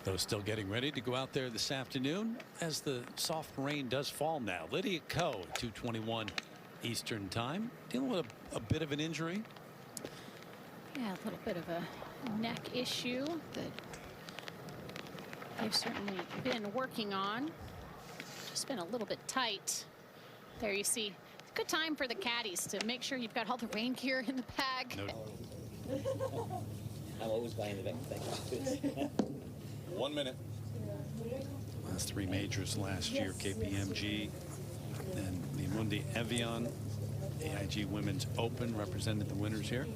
Though still getting ready to go out there this afternoon as the soft rain does fall now. Lydia Ko at 2:21 Eastern time, dealing with a bit of an injury. Yeah, a little bit of a neck issue that they've certainly been working on. Just been a little bit tight. There you see. Good time for the caddies to make sure you've got all the rain gear in the bag. I'm always buying the back. 1 minute. Last 3 majors last year, KPMG, then the Mundi Evian, AIG Women's Open represented the winners here.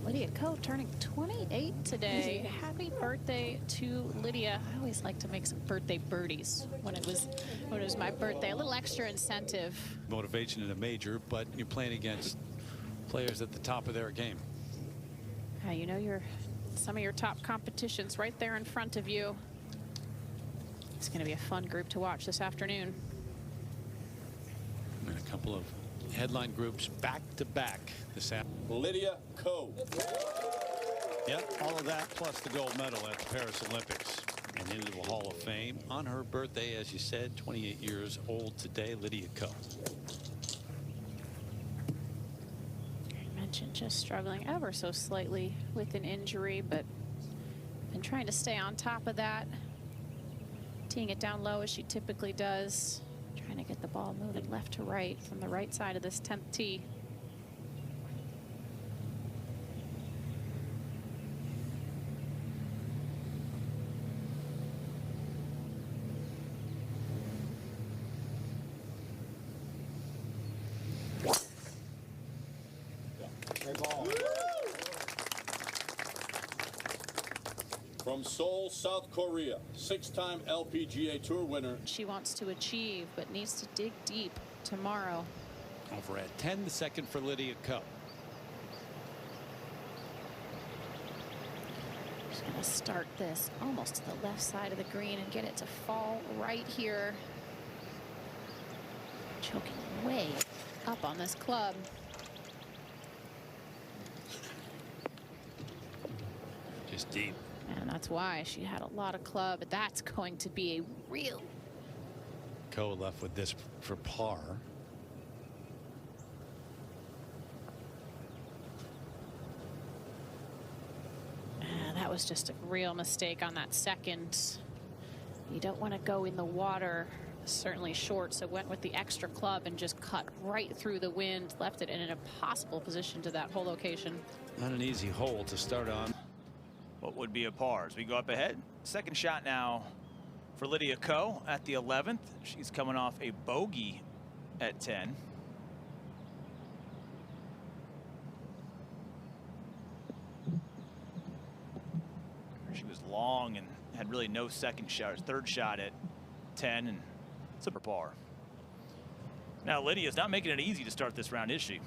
Lydia Ko turning 28 today. Happy birthday to Lydia. I always like to make some birthday birdies when it was my birthday. A little extra incentive. Motivation in a major, but you're playing against players at the top of their game. You know some of your top competitions right there in front of you. It's going to be a fun group to watch this afternoon. And a couple of headline groups back to back this afternoon. Lydia Ko. Yep, all of that plus the gold medal at the Paris Olympics and into the Hall of Fame on her birthday, as you said, 28 years old today. Lydia Ko. I mentioned just struggling ever so slightly with an injury, but been trying to stay on top of that, teeing it down low as she typically does, trying to get the ball moving left to right from the right side of this 10th tee. From Seoul, South Korea, 6-time LPGA Tour winner. She wants to achieve, but needs to dig deep tomorrow. Over at 10, the second for Lydia Ko. She's going to start this almost to the left side of the green and get it to fall right here. Choking way up on this club. Just deep. And that's why she had a lot of club. But that's going to be a real. Ko left with this for par. That was just a real mistake on that second. You don't want to go in the water, certainly short, so went with the extra club and just cut right through the wind, left it in an impossible position to that whole location. Not an easy hole to start on. What would be a par as we go up ahead. Second shot now for Lydia Ko at the 11th. She's coming off a bogey at 10. She was long and had really no second shot, third shot at 10, and it's a par. Now Lydia's not making it easy to start this round, is she?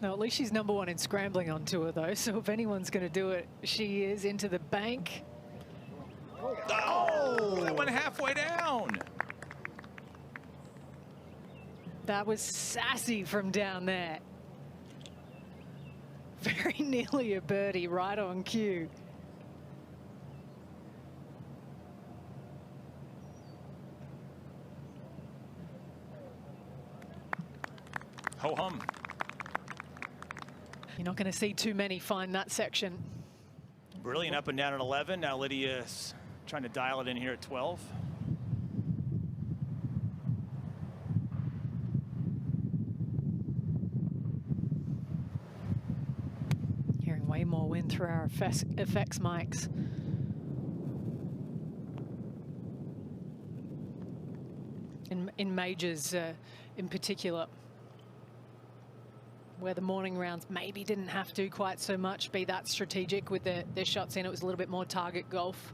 No, at least she's #1 in scrambling on tour, though. So if anyone's going to do it, she is. Into the bank. Oh, that went halfway down. That was sassy from down there. Very nearly a birdie, right on cue. Ho hum. You're not going to see too many find that section. Brilliant up and down at 11. Now Lydia's trying to dial it in here at 12. Hearing way more wind through our effects mics. In majors in particular, where the morning rounds maybe didn't have to quite so much be that strategic with their shots in. It was a little bit more target golf.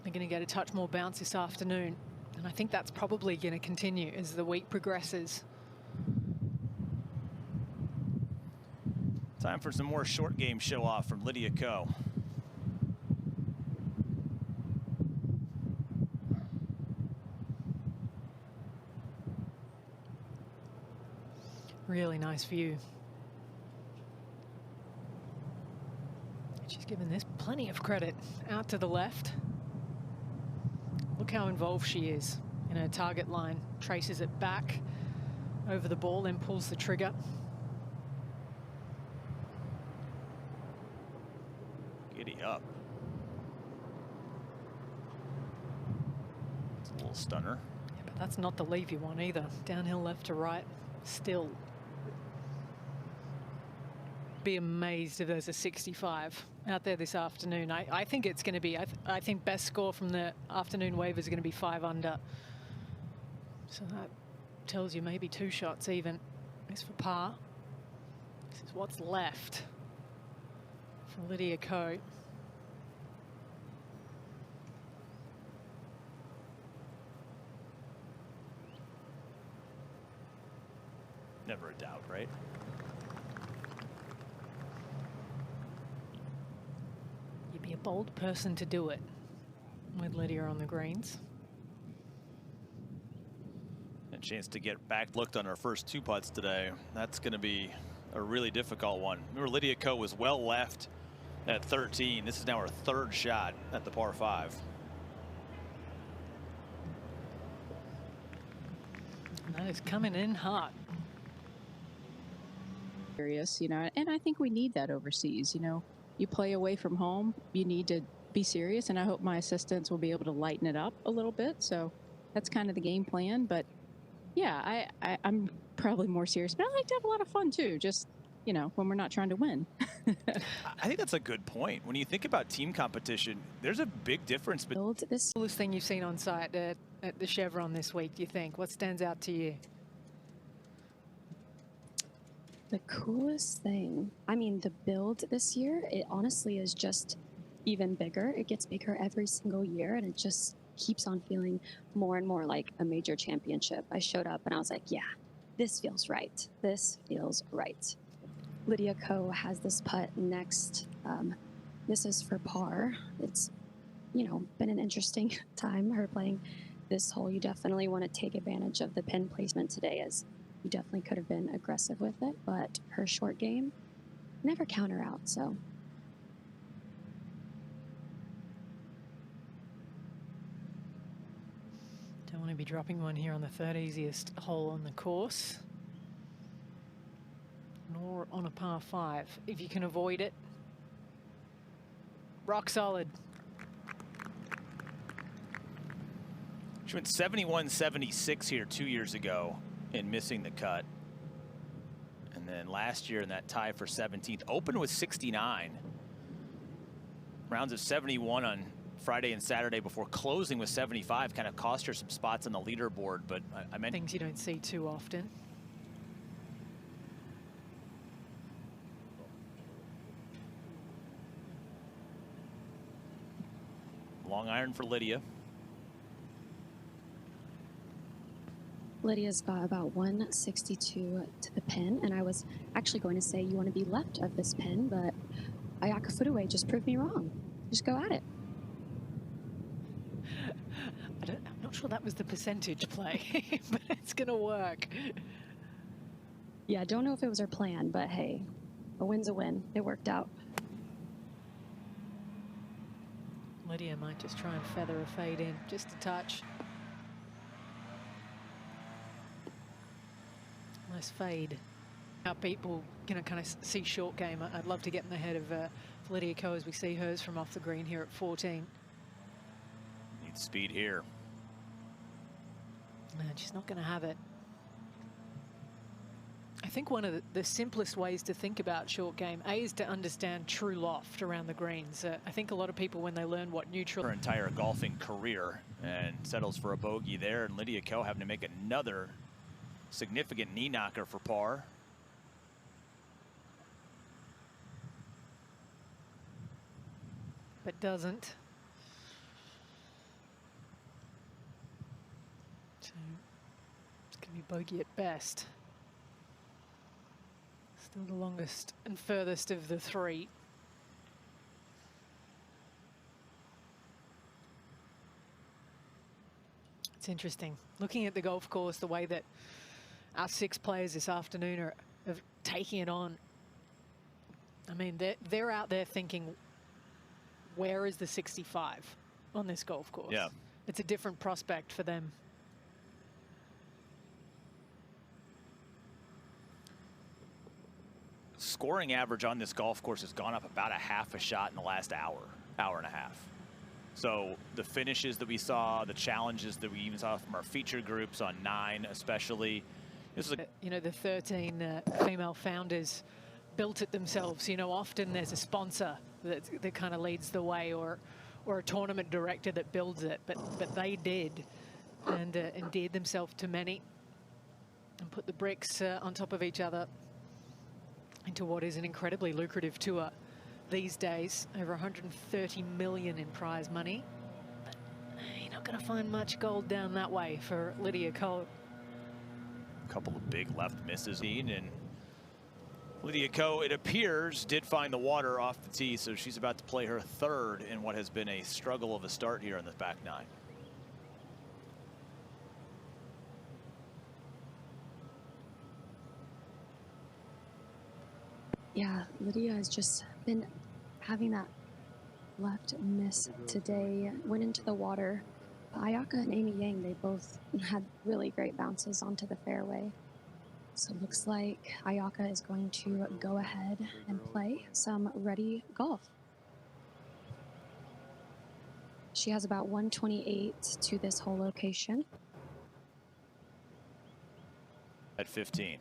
They're going to get a touch more bounce this afternoon. And I think that's probably going to continue as the week progresses. Time for some more short game show off from Lydia Ko. Really nice view. She's given this plenty of credit out to the left. Look how involved she is in her target line. Traces it back over the ball, then pulls the trigger. Giddy up. It's a little stunner. Yeah, but that's not the leave you want either. Downhill left to right, still. Be amazed if there's a 65 out there this afternoon. I think it's going to be, I think best score from the afternoon wave is going to be 5 under. So that tells you maybe 2 shots even. This for par. This is what's left for Lydia Ko. Never a doubt, right? You'd be a bold person to do it with Lydia on the greens. A chance to get back looked on our first 2 putts today. That's going to be a really difficult one. Remember, Lydia Ko was well left at 13. This is now her 3rd shot at the par 5. And that is coming in hot. Serious, you know, and I think we need that overseas. You know, you play away from home, you need to be serious, and I hope my assistants will be able to lighten it up a little bit. So that's kind of the game plan. But yeah, I'm probably more serious, but I like to have a lot of fun too, just, you know, when we're not trying to win. I think that's a good point. When you think about team competition, there's a big difference. This coolest thing you've seen on site at the Chevron this week, do you think? What stands out to you? The coolest thing, I mean, the build this year, it honestly is just even bigger. It gets bigger every single year, and it just keeps on feeling more and more like a major championship. I showed up and I was like, yeah, this feels right. This feels right. Lydia Ko has this putt next. This is for par. It's, you know, been an interesting time, her playing this hole. You definitely want to take advantage of the pin placement today, as you definitely could have been aggressive with it, but her short game, never counter out, so. Don't want to be dropping one here on the 3rd easiest hole on the course. Nor on a par 5, if you can avoid it. Rock solid. She went 71-76 here 2 years ago in missing the cut. And then last year in that tie for 17th, opened with 69. Rounds of 71 on Friday and Saturday before closing with 75. Kind of cost her some spots on the leaderboard, but I meant Things you don't see too often. long iron for Lydia. Lydia's got about 162 to the pin, and I was actually going to say you want to be left of this pin, but Ayaka Footaway just proved me wrong. Just go at it. I'm not sure that was the percentage play, but it's going to work. Yeah, I don't know if it was her plan, but hey, a win's a win. It worked out. Lydia might just try and feather a fade in, just a touch. Nice fade. How people kind of see short game. I'd love to get in the head of Lydia Ko as we see hers from off the green here at 14. Needs speed here. Man, she's not going to have it. I think one of the simplest ways to think about short game, A, is to understand true loft around the greens. I think a lot of people, when they learn what neutral... Her entire golfing career, and settles for a bogey there, and Lydia Ko having to make another significant knee knocker for par. But doesn't. So it's going to be bogey at best. Still the longest and furthest of the three. It's interesting. Looking at the golf course, the way that our 6 players this afternoon are taking it on. I mean, they're out there thinking, where is the 65 on this golf course? Yeah. it's a different prospect for them. Scoring average on this golf course has gone up about a half a shot in the last hour and a half. So the finishes that we saw, the challenges that we even saw from our feature groups on 9 especially. This is You know, the 13 female founders built it themselves. You know, often there's a sponsor that kind of leads the way, or a tournament director that builds it, but they did, and endeared themselves to many and put the bricks on top of each other into what is an incredibly lucrative tour these days. Over 130 million in prize money. But you're not going to find much gold down that way for Lydia Ko. a couple of big left misses, and Lydia Ko, it appears, did find the water off the tee, so she's about to play her third in what has been a struggle of a start here in the back 9. Yeah, Lydia has just been having that left miss today. Went into the water. Ayaka and Amy Yang, they both had really great bounces onto the fairway. So it looks like Ayaka is going to go ahead and play some ready golf. She has about 128 to this whole location. At 15.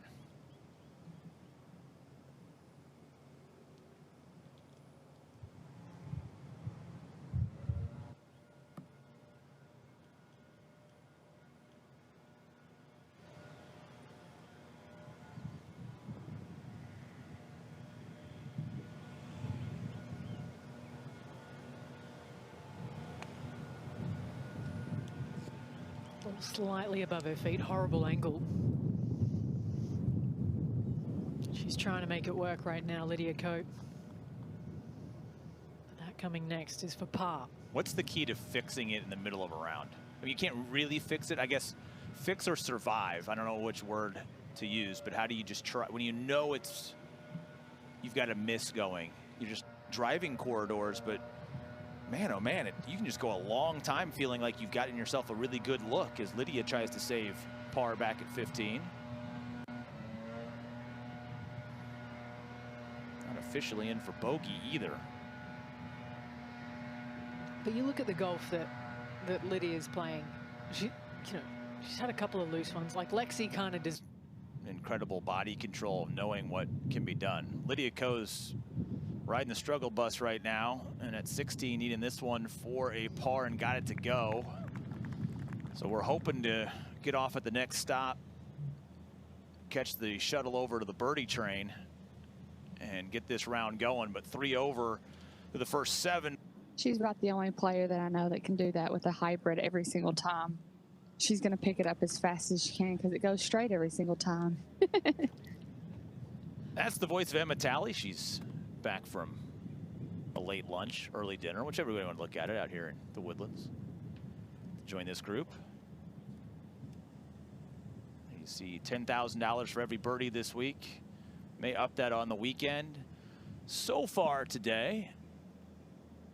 Slightly above her feet, horrible angle. She's trying to make it work right now, Lydia Ko. That coming next is for par. What's the key to fixing it in the middle of a round? I mean, you can't really fix it. I guess fix or survive. I don't know which word to use, but how do you just try when you know you've got a miss going? You're just driving corridors, but man, oh man, you can just go a long time feeling like you've gotten yourself a really good look as Lydia tries to save par back at 15. Not officially in for bogey either. But you look at the golf that Lydia's playing. She's had a couple of loose ones. Like Lexi kind of does. Incredible body control, knowing what can be done. Lydia Ko's riding the struggle bus right now, and at 16 needing this one for a par and got it to go. So we're hoping to get off at the next stop, catch the shuttle over to the birdie train, and get this round going. But 3 over to the first 7. She's about the only player that I know that can do that with a hybrid every single time. She's going to pick it up as fast as she can because it goes straight every single time. That's the voice of Emma Talley. She's back from a late lunch, early dinner, whichever way you want to look at it, out here in the Woodlands. Join this group. You see $10,000 for every birdie this week. May up that on the weekend. So far today,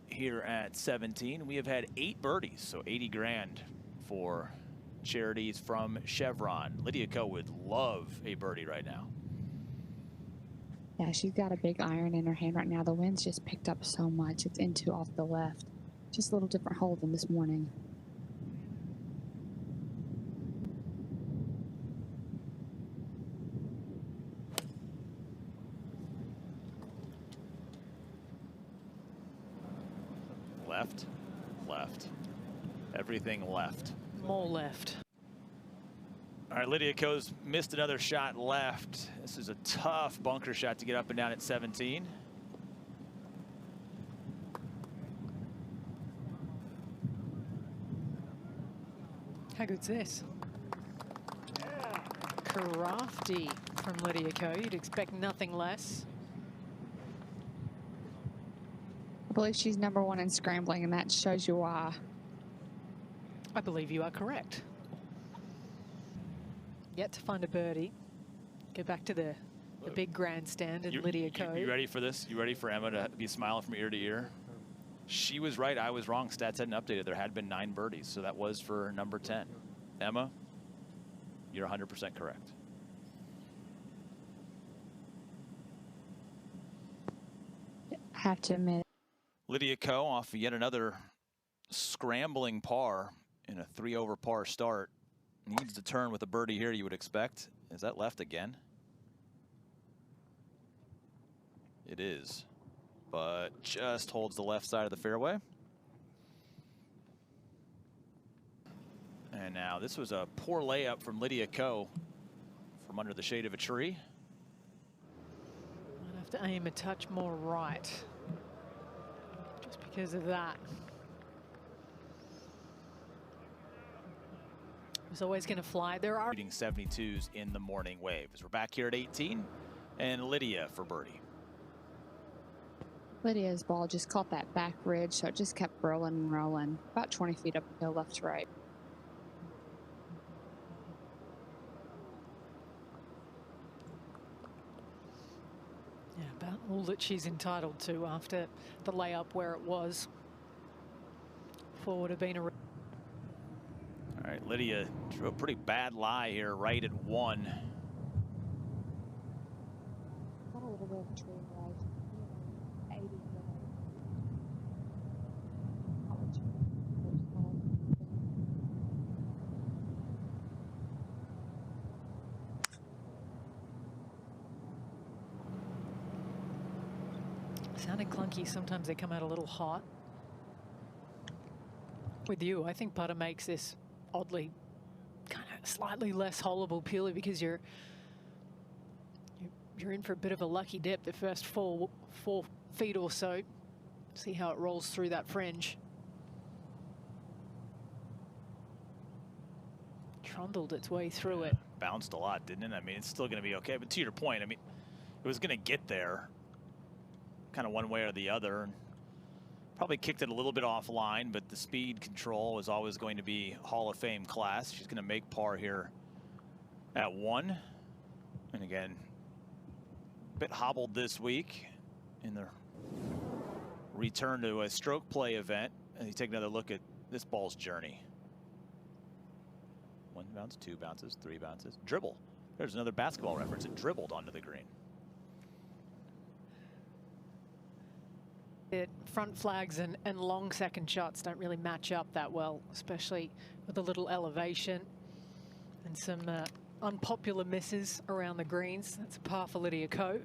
here at 17, we have had 8 birdies, so 80 grand for charities from Chevron. Lydia Ko would love a birdie right now. Yeah, she's got a big iron in her hand right now. The wind's just picked up so much. It's into off the left. Just a little different hole than this morning. Left, left. Everything left. More left. All right, Lydia Ko's missed another shot left. This is a tough bunker shot to get up and down at 17. How good's this? Crafty from Lydia Ko. You'd expect nothing less. I believe she's #1 in scrambling, and that shows you why. I believe you are correct. Yet to find a birdie. Go back to the big grandstand in Lydia Ko. You ready for this? You ready for Emma to be smiling from ear to ear? She was right, I was wrong. Stats hadn't updated. There had been 9 birdies, so that was for number 10. Emma, you're 100% correct. I have to admit. Lydia Ko off yet another scrambling par in a 3-over par start. Needs to turn with a birdie here, you would expect. Is that left again? It is, but just holds the left side of the fairway. And now this was a poor layup from Lydia Ko from under the shade of a tree. Might have to aim a touch more right, just because of that. It's always going to fly. There are Reading 72s in the morning wave. As we're back here at 18, and Lydia for birdie. Lydia's ball just caught that back ridge, so it just kept rolling and rolling. About 20 feet uphill, left to right. Yeah, about all that she's entitled to after the layup where it was. 4 would have been a... All right, Lydia drew a pretty bad lie here, right at 1. Got a little bit of a tree right. 80. Sounded clunky. Sometimes they come out a little hot. With you, I think putter makes this oddly kind of slightly less holeable purely because you're in for a bit of a lucky dip the first four feet or so. See how it rolls through that fringe. Trundled its way through it. Bounced a lot, didn't it? I mean, it's still going to be okay. But to your point, I mean, it was going to get there kind of one way or the other. Probably kicked it a little bit offline, but the speed control is always going to be Hall of Fame class. She's going to make par here at 1. And again, a bit hobbled this week in the return to a stroke play event. And you take another look at this ball's journey. 1 bounce, 2 bounces, 3 bounces. Dribble. There's another basketball reference. It dribbled onto the green. Front flags and long second shots don't really match up that well, especially with a little elevation and some unpopular misses around the greens. That's a par for Lydia Ko.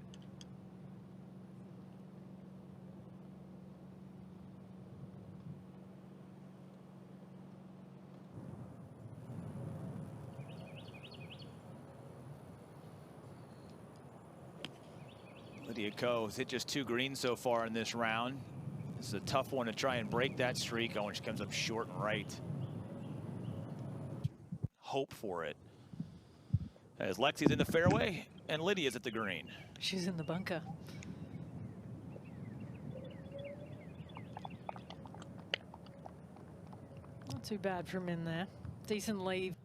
Lydia Ko has hit just 2 greens so far in this round. This is a tough one to try and break that streak. Oh, and she comes up short and right. Hope for it. As Lexi's in the fairway and Lydia's at the green. She's in the bunker. Not too bad from in there. Decent lead.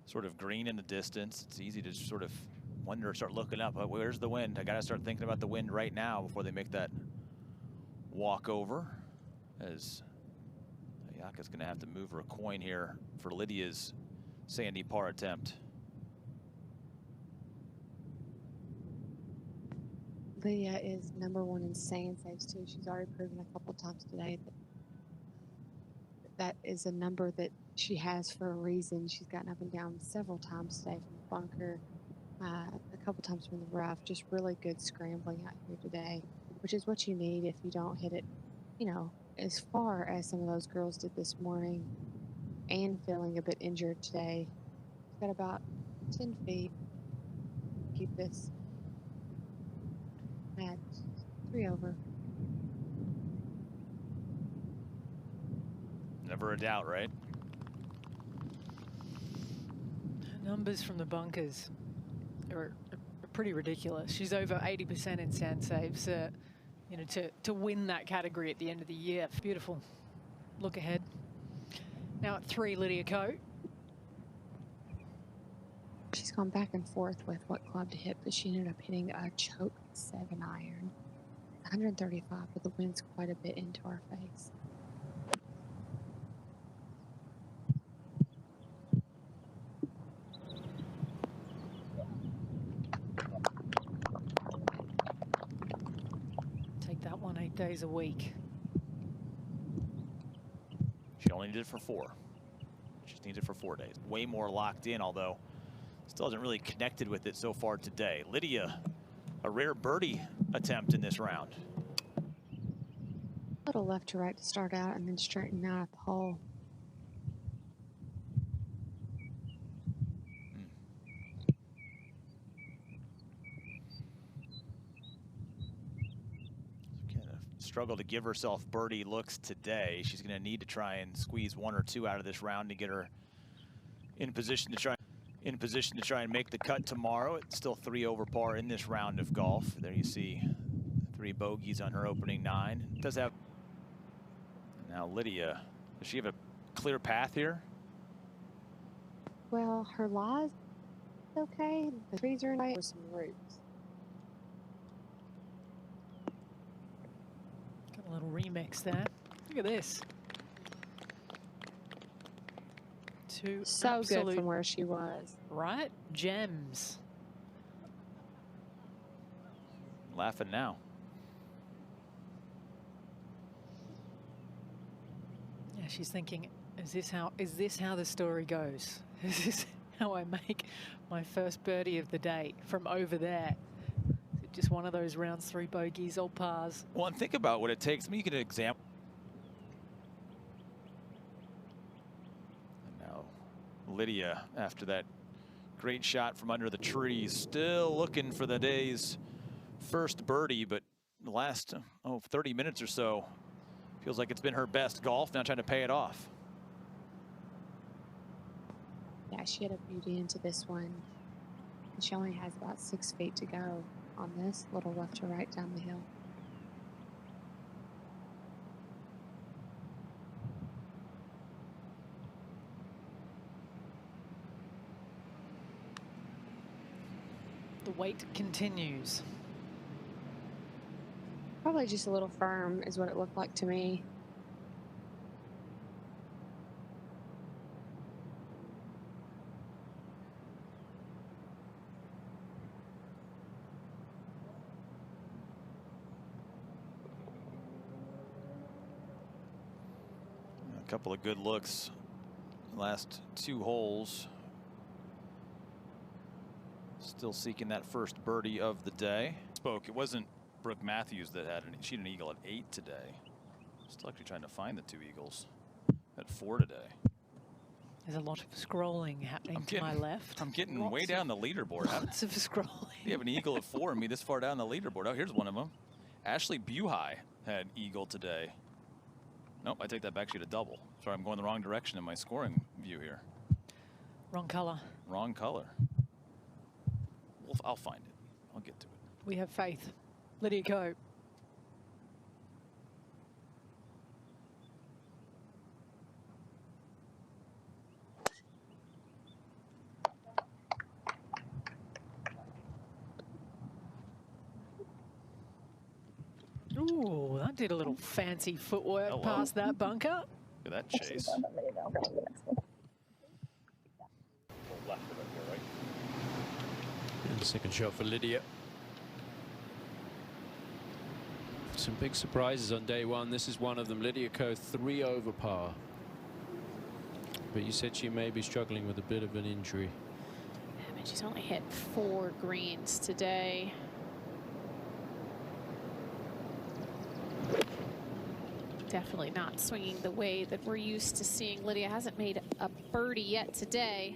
Sort of green in the distance. It's easy to sort of wonder, start looking up. Where's the wind? I got to start thinking about the wind right now before they make that walk over. As Ayaka's going to have to move her coin here for Lydia's sandy par attempt. Lydia is #1 in sand saves too. She's already proven a couple times today that that is a number that she has for a reason. She's gotten up and down several times today from the bunker, a couple times from the rough. Just really good scrambling out here today, which is what you need if you don't hit it, you know, as far as some of those girls did this morning, and feeling a bit injured today. She's got about 10 feet. Keep this at 3 over. Never a doubt, right? Numbers from the bunkers are pretty ridiculous. She's over 80% in sand saves, you know, to win that category at the end of the year. Beautiful. Look ahead. Now at 3, Lydia Ko. She's gone back and forth with what club to hit, but she ended up hitting a choke 7-iron. 135, but the wind's quite a bit into our face. Take that one 8 days a week. She only needed it for 4. She just needed it for 4 days. Way more locked in, although still hasn't really connected with it so far today. Lydia, a rare birdie attempt in this round. A little left to right to start out and then straighten out at the hole. Struggle to give herself birdie looks today. She's going to need to try and squeeze 1 or 2 out of this round to get her in position to try and make the cut tomorrow. It's still 3 over par in this round of golf. There you see 3 bogeys on her opening 9. Does have now Lydia. Does she have a clear path here? Well, her lie's okay. The trees are nice with some roots. A little remix there. Look at this. Two so good absolute, from where she was. right? Gems. Laughing now. Yeah, she's thinking, is this how the story goes? Is this how I make my first birdie of the day from over there? Just one of those rounds 3 bogeys, all pars. Well, and think about what it takes. Let me get an example. And now Lydia, after that great shot from under the trees, still looking for the day's first birdie, but the last 30 minutes or so feels like it's been her best golf. Now trying to pay it off. Yeah, she had a beauty into this one. And she only has about 6 feet to go on this little left to right down the hill. The wait continues. Probably just a little firm is what it looked like to me. A couple of good looks last 2 holes. Still seeking that first birdie of the day. It wasn't Brooke Matthews that had she had an eagle at 8 today. Still actually trying to find the 2 eagles at 4 today. There's a lot of scrolling happening to my left. I'm getting way down the leaderboard. Lots of scrolling. You have an eagle at 4 and me this far down the leaderboard. Oh, here's one of them. Ashley Buhai had eagle today. Nope, I take that back. She had a double. Sorry, I'm going the wrong direction in my scoring view here. Wrong color. Wrong color. I'll find it. I'll get to it. We have faith. Lydia, go. Ooh, that did a little fancy footwork past that bunker. Look at that chase. And the second shot for Lydia. Some big surprises on day one. This is one of them. Lydia Ko 3 over par. But you said she may be struggling with a bit of an injury. I mean, she's only hit 4 greens today. Definitely not swinging the way that we're used to seeing. Lydia hasn't made a birdie yet today.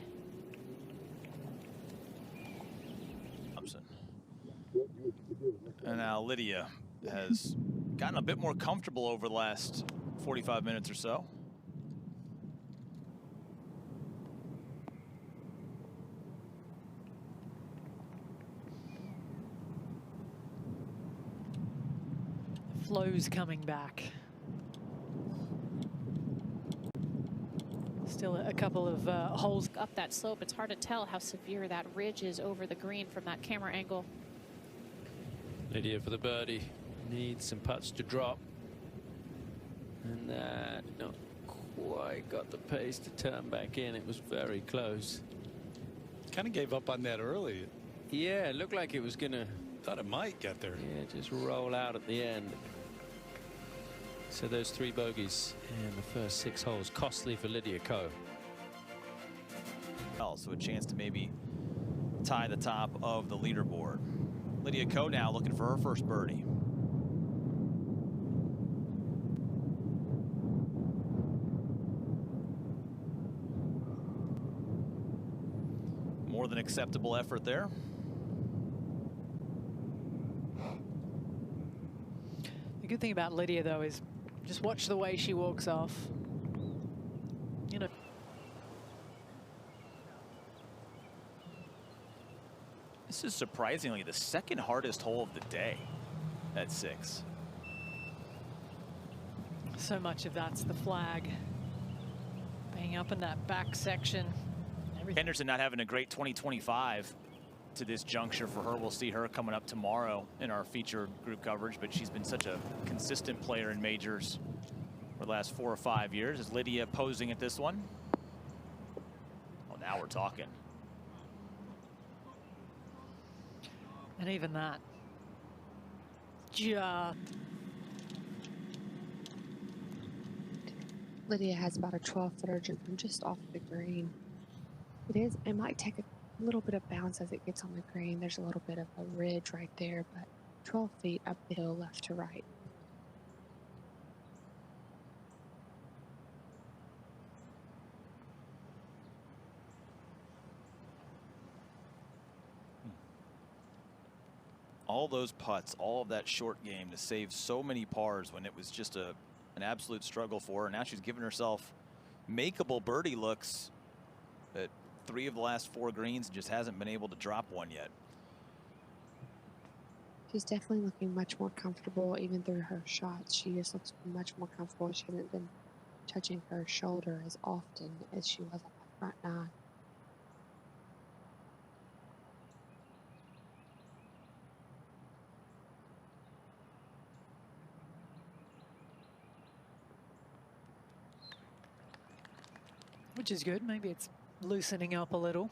And now Lydia has gotten a bit more comfortable over the last 45 minutes or so. The flow's coming back. Still a couple of holes up that slope. It's hard to tell how severe that ridge is over the green from that camera angle. Lydia for the birdie. Needs some putts to drop. And that not quite got the pace to turn back in. It was very close. Kind of gave up on that early. Yeah, it looked like it was going to. Thought it might get there. Yeah, just roll out at the end. So those 3 bogeys in the first 6 holes, costly for Lydia Ko. So a chance to maybe tie the top of the leaderboard. Lydia Ko now looking for her first birdie. More than acceptable effort there. The good thing about Lydia, though, is just watch the way she walks off. You know. This is surprisingly the second hardest hole of the day at 6. So much of that's the flag. Being up in that back section. Henderson not having a great 2025 to this juncture for her. We'll see her coming up tomorrow in our feature group coverage, but she's been such a consistent player in majors for the last 4 or 5 years. Is Lydia posing at this one? Oh, now we're talking. And even that. Just. Lydia has about a 12-footer from just off the green. It might take a little bit of bounce as it gets on the green. There's a little bit of a ridge right there, but 12 feet up the hill, left to right. All those putts, all of that short game to save so many pars when it was just an absolute struggle for her. Now she's given herself makeable birdie looks at 3 of the last 4 greens and just hasn't been able to drop one yet. She's definitely looking much more comfortable even through her shots. She just looks much more comfortable. She hasn't been touching her shoulder as often as she was on the front 9. Which is good. Maybe it's loosening up a little.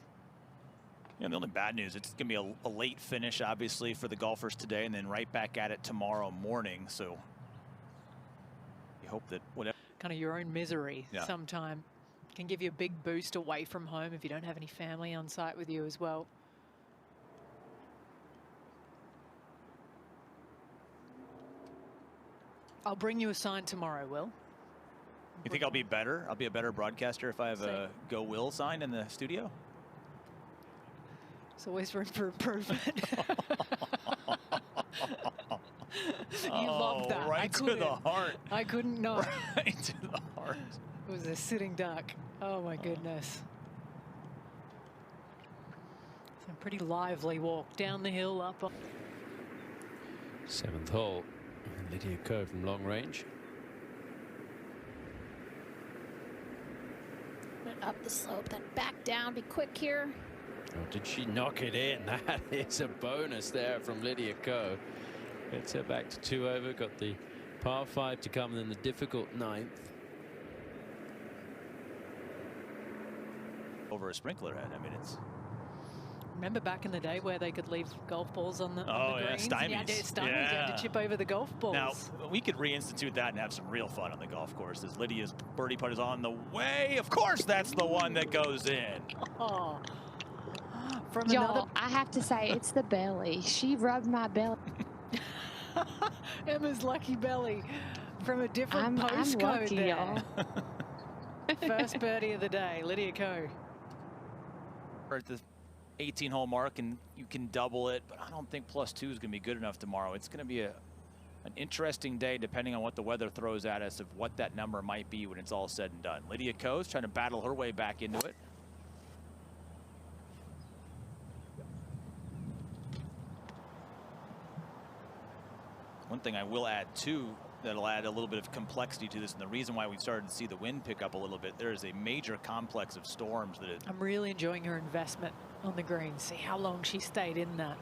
Yeah, the only bad news, it's going to be a late finish, obviously, for the golfers today, and then right back at it tomorrow morning. So you hope that whatever. Kind of your own misery sometime can give you a big boost away from home if you don't have any family on site with you as well. I'll bring you a sign tomorrow, Will. You think I'll be better? I'll be a better broadcaster if I have a Go Will sign in the studio? There's always room for improvement. You love that. Right to the heart. I couldn't not. Right to the heart. It was a sitting duck. Oh my goodness. Some pretty lively walk down the hill up. 7th hole. Lydia Ko from long range. Up the slope, then back down. Be quick here. Oh, did she knock it in? That is a bonus there from Lydia Ko. Gets her back to 2 over. Got the par 5 to come, and then the difficult 9th. Over a sprinkler head. I mean, it's. Remember back in the day where they could leave golf balls on the, Oh, on the yeah, greens? stymies. You had to chip over the golf balls. Now, we could reinstitute that and have some real fun on the golf course. As Lydia's birdie putt is on the way. Of course, that's the one that goes in. Oh. From Y'all, another. I have to say, it's the belly. She rubbed my belly. Emma's lucky belly from a different I'm postcode lucky, there. y'all. First birdie of the day, Lydia Ko. We're at the 18-hole mark, and you can double it, but I don't think +2 is going to be good enough tomorrow. It's going to be an interesting day, depending on what the weather throws at us, of what that number might be when it's all said and done. Lydia Ko is trying to battle her way back into it. One thing I will add, too, that'll add a little bit of complexity to this, and the reason why we've started to see the wind pick up a little bit, there is a major complex of storms that I'm really enjoying her investment on the green. See how long she stayed in that.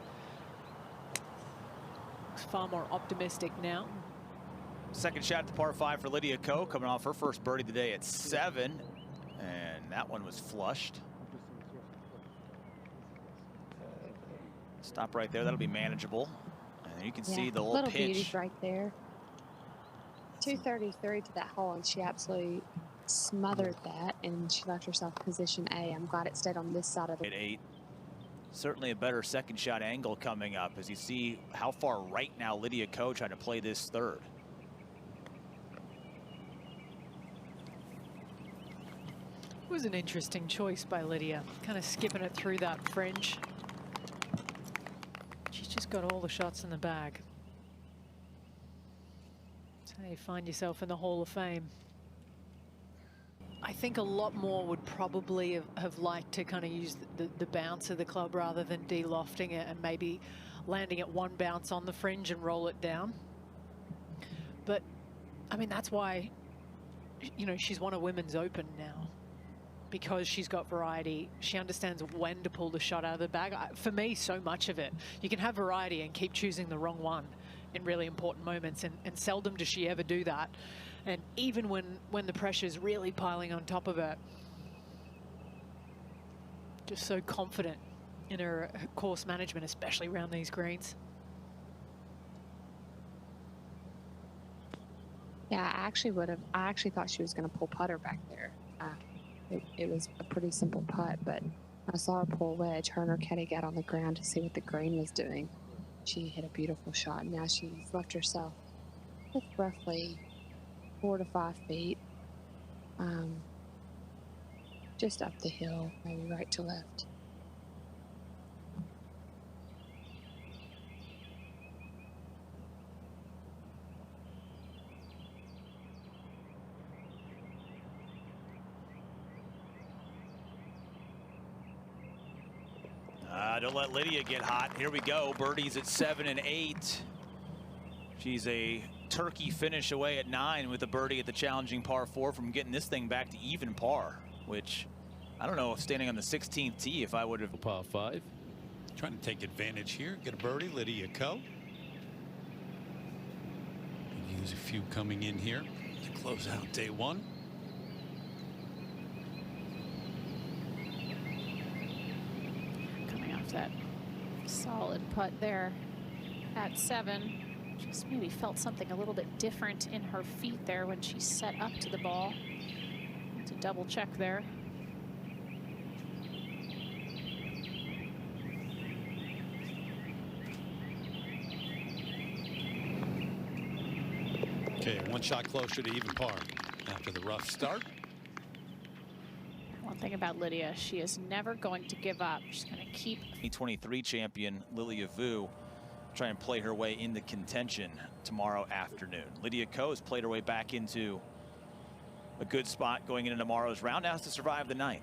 Looks far more optimistic now. Second shot at the par 5 for Lydia Ko, coming off her first birdie today at 7. And that one was flushed. Stop right there. That'll be manageable. And you can see the little pitch. Beauties right there. 233 to that hole, and she absolutely smothered that, and she left herself position A. I'm glad it stayed on this side of the... At 8. Certainly a better second shot angle coming up as you see how far right now Lydia Ko trying to play this third. It was an interesting choice by Lydia, kind of skipping it through that fringe. She's just got all the shots in the bag. That's how you find yourself in the Hall of Fame. I think a lot more would probably have liked to kind of use the bounce of the club rather than de-lofting it and maybe landing at one bounce on the fringe and roll it down. But, I mean, that's why, you know, she's won a Women's Open now. Because she's got variety, she understands when to pull the shot out of the bag. For me, so much of it, you can have variety and keep choosing the wrong one in really important moments, and seldom does she ever do that. And even when the pressure's really piling on top of her, just so confident in her course management, especially around these greens. Yeah, I actually thought she was going to pull putter back there. It was a pretty simple putt, but I saw her pull wedge. Her and her caddy got on the ground to see what the green was doing. She hit a beautiful shot. Now she's left herself with roughly 4 to 5 feet, just up the hill, maybe right to left. Don't let Lydia get hot. Here we go. Birdies at 7 and 8. She's a turkey finish away at 9 with a birdie at the challenging par 4 from getting this thing back to even par, which I don't know if standing on the 16th tee if I would have. Par 5. Trying to take advantage here. Get a birdie, Lydia Ko. Use a few coming in here to close out day 1. That solid putt there at 7. Just maybe felt something a little bit different in her feet there when she set up to the ball. To double check there. Okay, 1 shot closer to even par after the rough start. One thing about Lydia, she is never going to give up. She's going to keep. 2023 champion Lilia Vu try and play her way into contention tomorrow afternoon. Lydia Ko has played her way back into a good spot going into tomorrow's round. Now has to survive the 9th.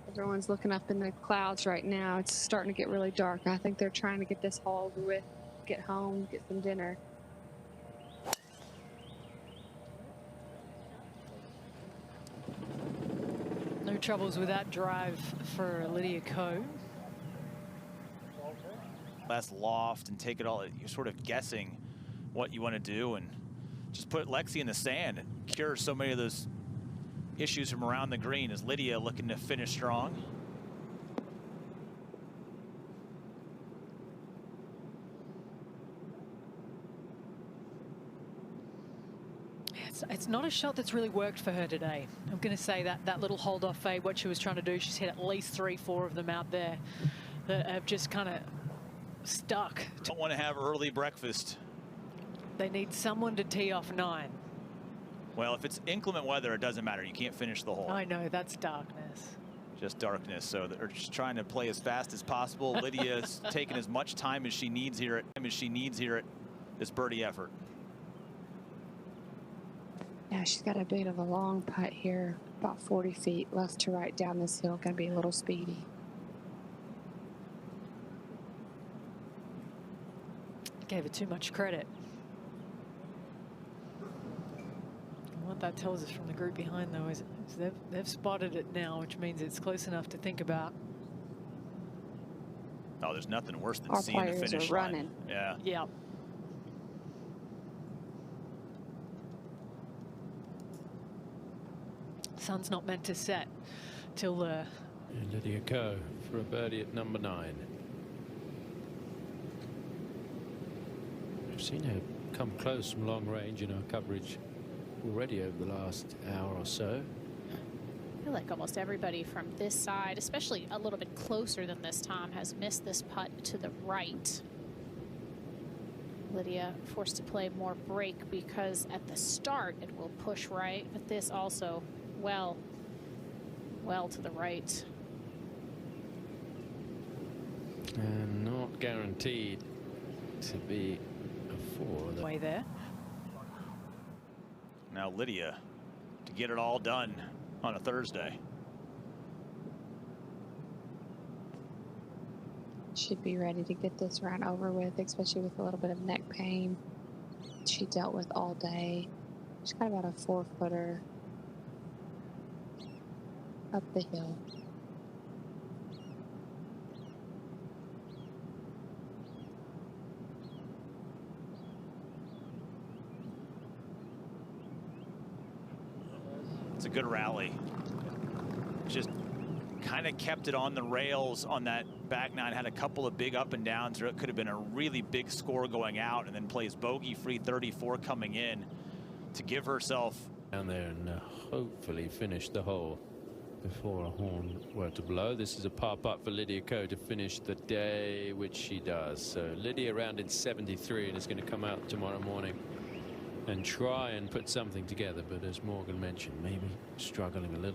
Everyone's looking up in the clouds right now. It's starting to get really dark. I think they're trying to get this hole over with, get home, get some dinner. No troubles with that drive for Lydia Ko. Last loft and take it all. You're sort of guessing what you want to do and just put Lexi in the sand and cure so many of those issues from around the green as Lydia looking to finish strong. It's not a shot that's really worked for her today. I'm going to say that little hold-off fade, what she was trying to do, she's hit at least 3-4 of them out there that have just kind of stuck. Don't want to have early breakfast. They need someone to tee off 9. Well, if it's inclement weather, it doesn't matter. You can't finish the hole. I know, that's darkness. Just darkness. So they're just trying to play as fast as possible. Lydia's taking as much time as she needs here at this birdie effort. Yeah, she's got a bit of a long putt here, about 40 feet left to right down this hill. Gonna be a little speedy. Gave it too much credit. What that tells us from the group behind, though, is they've spotted it now, which means it's close enough to think about. Oh, there's nothing worse than Our seeing the players finish are line. running. Yeah. Yeah. Sun's not meant to set till the. And Lydia Ko for a birdie at number 9. We've seen her come close from long range in our coverage already over the last hour or so. I feel like almost everybody from this side, especially a little bit closer than this Tom, has missed this putt to the right. Lydia forced to play more break because at the start it will push right, but this also well to the right. And not guaranteed to be a 4. Way there. Now Lydia to get it all done on a Thursday. Should be ready to get this round over with, especially with a little bit of neck pain she dealt with all day. She's got about a 4-footer up the hill. It's a good rally. Just kind of kept it on the rails on that back 9. Had a couple of big up and downs, or it could have been a really big score going out, and then plays bogey-free 34 coming in to give herself down there and hopefully finish the hole before a horn were to blow. This is a par putt for Lydia Ko to finish the day, which she does. So Lydia around in 73 and is going to come out tomorrow morning and try and put something together, but as Morgan mentioned, maybe struggling a little